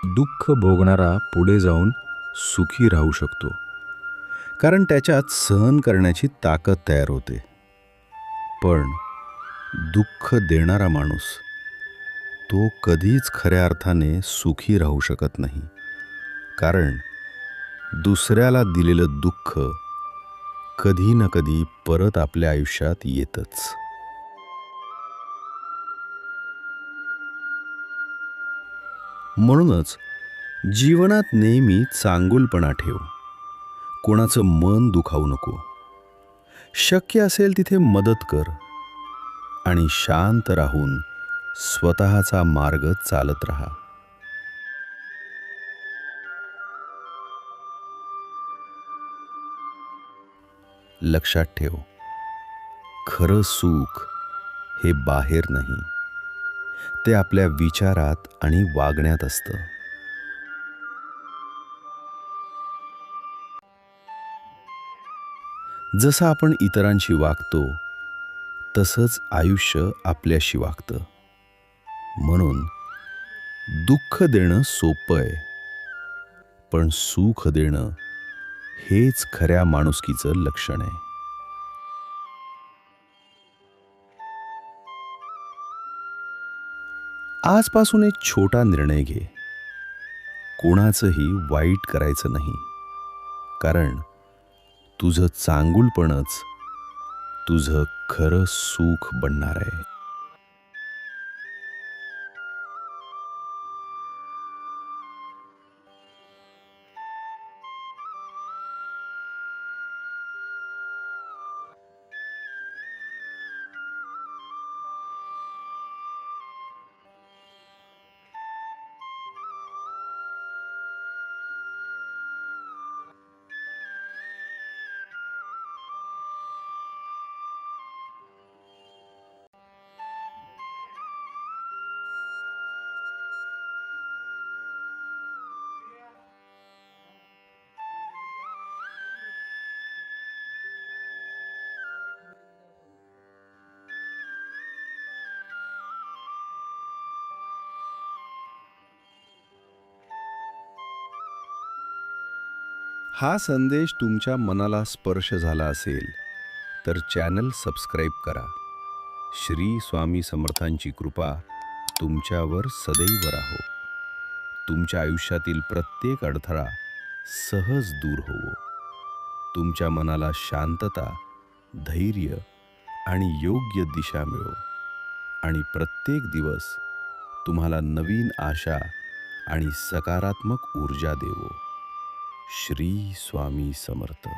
दुःख भोगणारा पुढे जाऊन सुखी राहू शकतो, कारण त्याच्यात सहन करण्याची ताकद तयार होते. पण दुःख देणारा माणूस, तो कधीच खऱ्या अर्थाने सुखी राहू शकत नाही. कारण दुसऱ्याला दिलेलं दुःख कधी ना कधी परत आपल्या आयुष्यात येतच. म्हणूनच जीवनात नेहमी चांगुलपणा ठेव. कोणाचं मन दुखावू नको. शक्य असेल तिथे मदत कर आणि शांत राहून स्वतःचा मार्ग चालत राहा. लक्षात ठेव, खरं सुख हे बाहेर नाही, ते आपल्या विचारात आणि वागण्यात असतं. जसं आपण इतरांशी वागतो, तसंच आयुष्य आपल्याशी वागतं. म्हणून दुःख देणं सोपं आहे, पण सुख देणं हेच खऱ्या माणुसकीचं लक्षण आहे. आजपासून एक छोटा निर्णय घे. कोणाचंही वाईट करायचं नाही, कारण तुझं चांगुलपणच तुझं खरं सुख बनणार आहे. हा संदेश तुमच्या मनाला स्पर्श झाला असेल तर चॅनल सबस्क्राईब करा. श्री स्वामी समर्थांची कृपा तुमच्यावर सदैव राहो. तुमच्या आयुष्यातील प्रत्येक अडथळा सहज दूर होवो. तुमच्या मनाला शांतता, धैर्य आणि योग्य दिशा मिळो. आणि प्रत्येक दिवस तुम्हाला नवीन आशा आणि सकारात्मक ऊर्जा देवो. श्री स्वामी समर्थ.